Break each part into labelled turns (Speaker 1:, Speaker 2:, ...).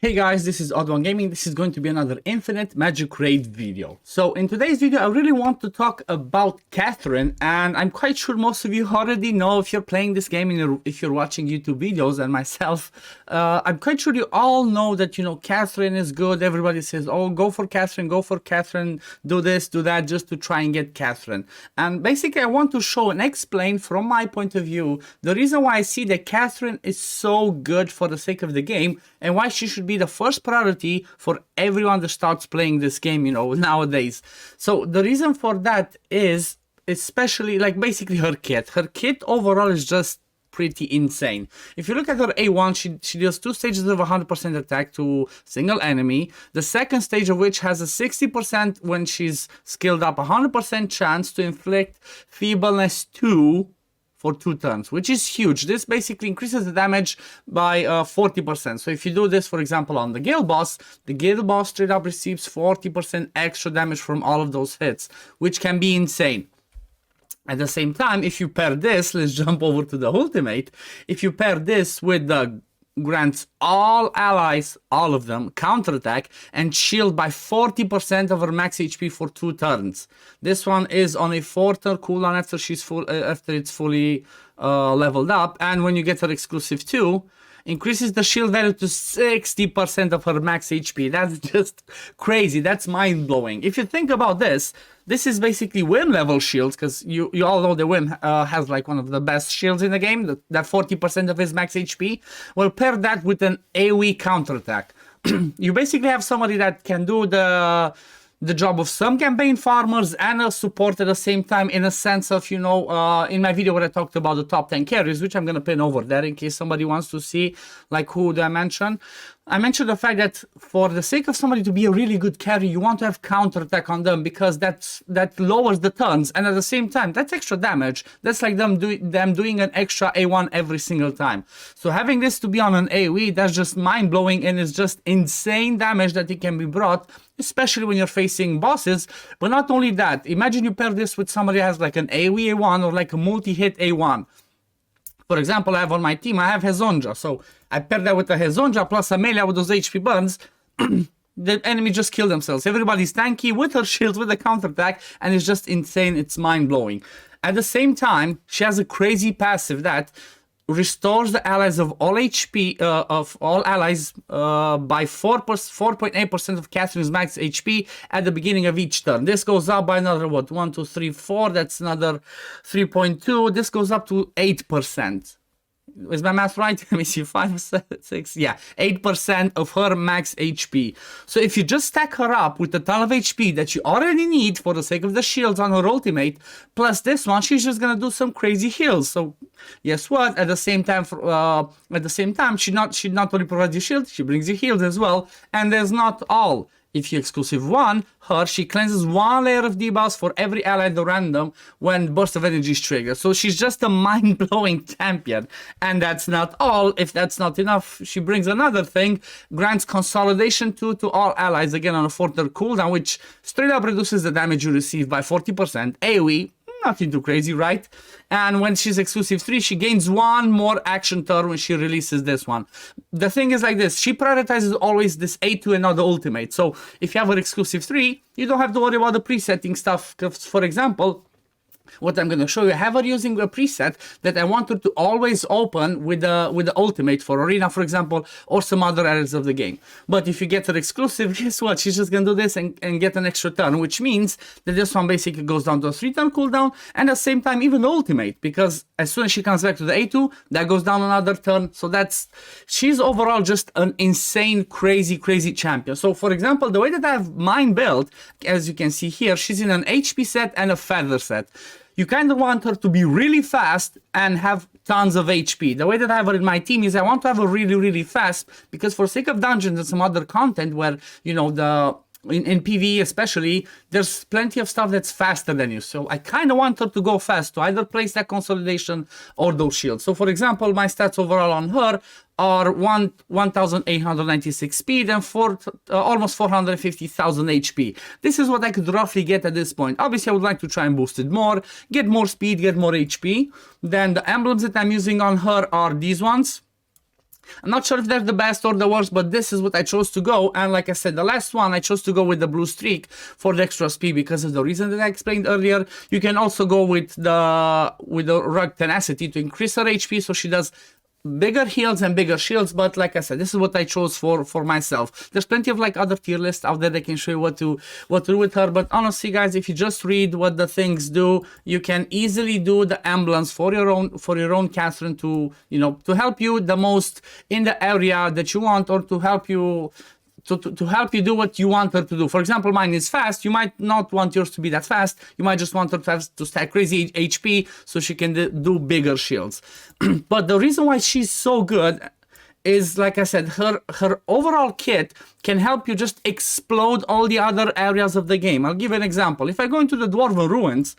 Speaker 1: Hey guys, this is Odd1 Gaming. This is going to be another Infinite Magicraid video. So in today's video, I really want to talk about Katherine, and I'm quite sure most of you already know if you're playing this game and if you're watching YouTube videos, and myself, I'm quite sure you all know that, you know, Katherine is good. Everybody says, oh, go for Katherine, do this, do that, just to try and get Katherine. And basically, I want to show and explain from my point of view, the reason why I see that Katherine is so good for the sake of the game, and why she should be the first priority for everyone that starts playing this game, you know, nowadays. So the reason for that is especially like basically her kit. Her kit overall is just pretty insane. If you look at her A1, she deals 2 stages of 100% attack to single enemy. The second stage of which has a 60% when she's skilled up, 100% chance to inflict feebleness 2 for 2 turns, which is huge. This basically increases the damage by 40%. So if you do this, for example, on the Gale boss straight up receives 40% extra damage from all of those hits, which can be insane. At the same time, if you pair this, let's jump over to the ultimate. If you pair this with the grants all allies, all of them, counterattack and shield by 40% of her max HP for 2 turns. This one is on a 4-turn cooldown after it's fully leveled up, and when you get her exclusive 2, increases the shield value to 60% of her max HP. That's just crazy. That's mind-blowing. If you think about this, this is basically Wim level shields, because you all know that Wim has like one of the best shields in the game, that 40% of his max HP. Well, pair that with an AoE counterattack. You basically have somebody that can do the job of some campaign farmers and a support at the same time, in a sense of, you know, in my video where I talked about the top 10 carries, which I'm going to pin over there in case somebody wants to see, like, who do I mention. I mentioned the fact that for the sake of somebody to be a really good carry, you want to have counterattack on them, because that lowers the turns, and at the same time, that's extra damage. That's like them doing an extra A1 every single time. So having this to be on an AoE, that's just mind-blowing, and it's just insane damage that it can be brought, especially when you're facing bosses. But not only that, imagine you pair this with somebody who has like an AoE A1 or like a multi-hit A1. For example, I have on my team, I have Hezonja, so I pair that with a Hezonja plus Amelia with those HP burns. The enemy just kill themselves. Everybody's tanky with her shield, with a counterattack, and it's just insane. It's mind-blowing. At the same time, she has a crazy passive that restores the allies of all HP of all allies by 4.8% of Katherine's max HP at the beginning of each turn. This goes up by another, what, 1, 2, 3, 4. That's another 3.2. This goes up to 8%. Is my math right? Let me see, 5, 6, yeah, 8% of her max HP. So if you just stack her up with a ton of HP that you already need for the sake of the shields on her ultimate, plus this one, she's just gonna do some crazy heals. So guess what? At the same time, she not only provides you shield, she brings you heals as well. And there's not all. If you exclusive her, she cleanses 1 layer of debuffs for every ally at the random when burst of energy is triggered. So she's just a mind-blowing champion. And that's not all. If that's not enough, she brings another thing, grants consolidation 2 to all allies, again on a 4-turn cooldown, which straight up reduces the damage you receive by 40%. AoE, nothing too crazy, right? And when she's exclusive 3, she gains 1 more action turn when she releases this one. The thing is like this, she prioritizes always this A2 and not the ultimate. So if you have her exclusive 3, you don't have to worry about the presetting stuff. For example, what I'm going to show you, I have her using a preset that I want her to always open with the ultimate for Arena, for example, or some other areas of the game. But if you get her exclusive, guess what? She's just going to do this and get an extra turn, which means that this one basically goes down to a 3-turn cooldown, and at the same time, even the ultimate, because as soon as she comes back to the A2, that goes down another turn. So she's overall just an insane, crazy champion. So for example, the way that I have mine built, as you can see here, she's in an HP set and a feather set. You kind of want her to be really fast and have tons of HP. The way that I have her in my team is I want to have her really fast, because for sake of dungeons and some other content where, you know, in PvE especially, there's plenty of stuff that's faster than you. So I kind of want her to go fast to either place that consolidation or those shields. So for example, my stats overall on her are 1,896 speed and almost 450,000 HP. This is what I could roughly get at this point. Obviously, I would like to try and boost it more, get more speed, get more HP. Then the emblems that I'm using on her are these ones. I'm not sure if they're the best or the worst, but this is what I chose to go. And like I said, the last one, I chose to go with the blue streak for the extra speed because of the reason that I explained earlier. You can also go with the rugged tenacity to increase her HP, so she does bigger heals and bigger shields. But like I said, this is what I chose for myself. There's plenty of like other tier lists out there that can show you what to do with her, but honestly guys, if you just read what the things do, you can easily do the emblems for your own Katherine to, you know, to help you the most in the area that you want, or to help you to help you do what you want her to do. For example, mine is fast. You might not want yours to be that fast. You might just want her to stack crazy HP so she can do bigger shields. But the reason why she's so good is, like I said, her overall kit can help you just explode all the other areas of the game. I'll give you an example. If I go into the Dwarven Ruins,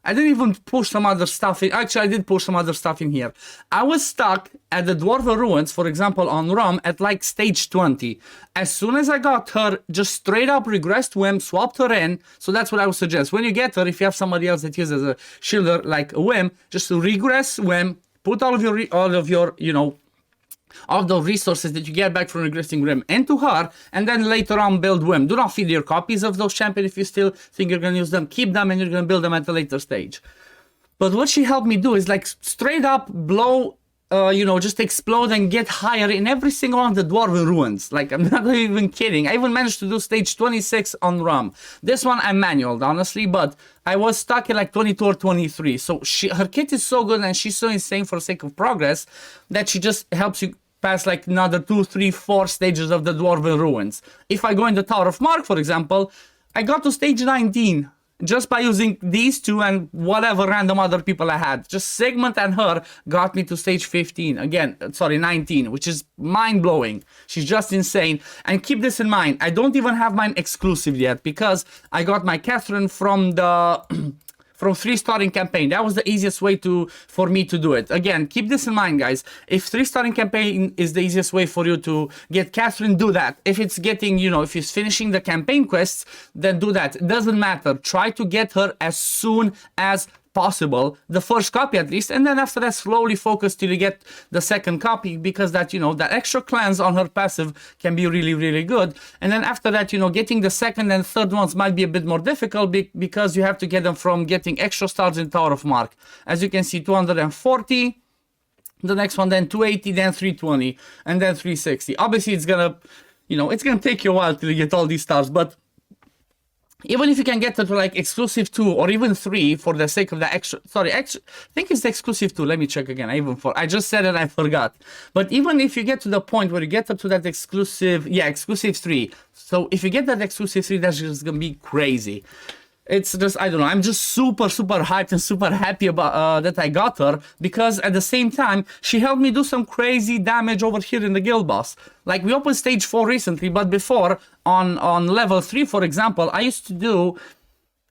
Speaker 1: I didn't even push some other stuff in. Actually, I did push some other stuff in here. I was stuck at the Dwarven Ruins, for example, on Rum at like stage 20. As soon as I got her, just straight up regressed Whim, swapped her in. So that's what I would suggest. When you get her, if you have somebody else that uses a shielder like a Whim, just regress Whim, put all of your, you know, all the resources that you get back from regressing Rim into her, and then later on build Whim. Do not feed your copies of those champions if you still think you're going to use them. Keep them and you're going to build them at a later stage. But what she helped me do is like straight up blow, you know, just explode and get higher in every single one of the Dwarven Ruins. Like, I'm not even kidding. I even managed to do stage 26 on Rum. This one I manualed, honestly, but I was stuck at like 22 or 23. So her kit is so good and she's so insane for the sake of progress that she just helps you pass like another 2, 3, 4 stages of the Dwarven Ruins. If I go in the Tower of Mark, for example, I got to stage 19 just by using these two and whatever random other people I had. Just Sigmund and her got me to stage 15. Again, sorry, 19, which is mind-blowing. She's just insane. And keep this in mind, I don't even have mine exclusive yet because I got my Katherine from the... from 3-starring campaign. That was the easiest way for me to do it. Again, keep this in mind, guys. If 3-starring campaign is the easiest way for you to get Katherine, do that. If it's getting, you know, if it's finishing the campaign quests, then do that. It doesn't matter. Try to get her as soon as possible, the first copy at least, and then after that slowly focus till you get the second copy, because that, you know, that extra cleanse on her passive can be really, really good. And then after that, you know, getting the second and third ones might be a bit more difficult because you have to get them from getting extra stars in Tower of Mark. As you can see, 240, the next one, then 280, then 320, and then 360. Obviously it's gonna, you know, it's gonna take you a while till you get all these stars, but even if you can get to like exclusive 2 or even 3 for the sake of the extra, sorry, I think it's the exclusive 2. Let me check again. I just said it, I forgot. But even if you get to the point where you get up to that exclusive, yeah, exclusive 3. So if you get that exclusive 3, that's just gonna be crazy. It's just, I don't know, I'm just super hyped and super happy about that I got her, because at the same time, she helped me do some crazy damage over here in the guild boss. Like, we opened stage 4 recently, but before, on level 3, for example, I used to do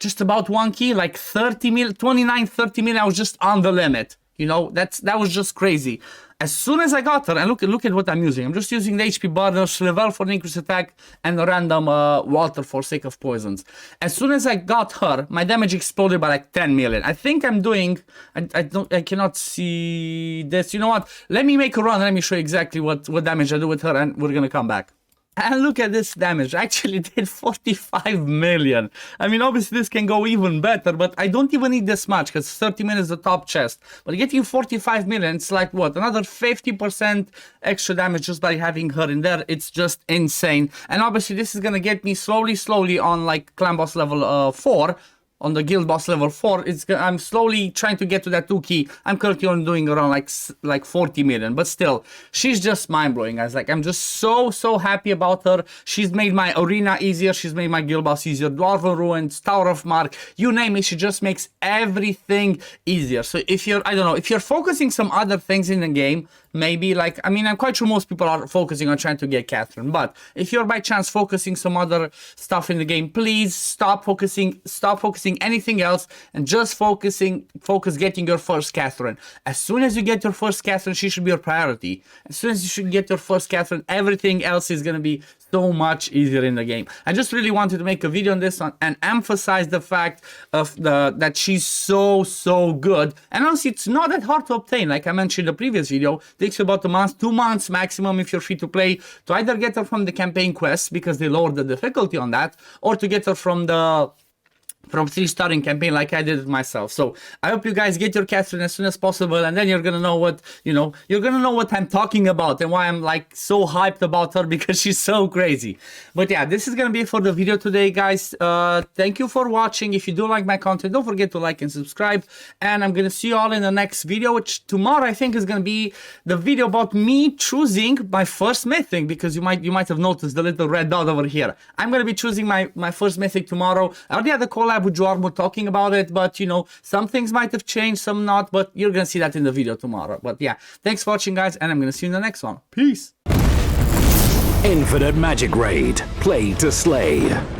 Speaker 1: just about 1 key, like 30 mil, 29, 30 mil, I was just on the limit. You know, that was just crazy. As soon as I got her, and look at what I'm using. I'm just using the HP burners, level for an increased attack, and a random water for sake of poisons. As soon as I got her, my damage exploded by like 10 million. I think I'm doing, I cannot see this. You know what? Let me make a run, let me show you exactly what damage I do with her, and we're gonna come back. And look at this damage, I actually did 45 million. I mean, obviously this can go even better, but I don't even need this much, because 30 million is the top chest. But getting 45 million, it's like what, another 50% extra damage just by having her in there. It's just insane. And obviously this is gonna get me slowly on like clan boss level 4. On the guild boss level 4, I'm slowly trying to get to that 2 key. I'm currently only doing around like 40 million, but still, she's just mind-blowing, guys. Like, I'm just so happy about her. She's made my arena easier, she's made my guild boss easier, Dwarven Ruins, Tower of Mark, you name it, she just makes everything easier. So if you're, I don't know, if you're focusing some other things in the game, maybe like, I mean, I'm quite sure most people are focusing on trying to get Katherine, but if you're by chance focusing some other stuff in the game, please stop focusing anything else and just focus getting your first Katherine. As soon as you get your first Katherine, she should be your priority. As soon as you should get your first Katherine, everything else is gonna be so much easier in the game. I just really wanted to make a video on this one and emphasize the fact of that she's so good. And honestly, it's not that hard to obtain. Like I mentioned in the previous video, the takes you about a month, 2 months maximum if you're free to play, to either get her from the campaign quests, because they lowered the difficulty on that, or to get her from 3-starring campaign like I did it myself. So I hope you guys get your Katherine as soon as possible, and then you're gonna know what, you're gonna know what I'm talking about and why I'm like so hyped about her, because she's so crazy. But yeah, this is gonna be it for the video today, guys. Thank you for watching. If you do like my content, don't forget to like and subscribe, and I'm gonna see you all in the next video, which tomorrow I think is gonna be the video about me choosing my first mythic, because you might have noticed the little red dot over here. I'm gonna be choosing my first mythic tomorrow. I already had a collab with Jormo talking about it, but some things might have changed, some not, but you're gonna see that in the video tomorrow. But yeah, thanks for watching, guys, and I'm gonna see you in the next one. Peace.
Speaker 2: Infinite Magicraid. Play to slay.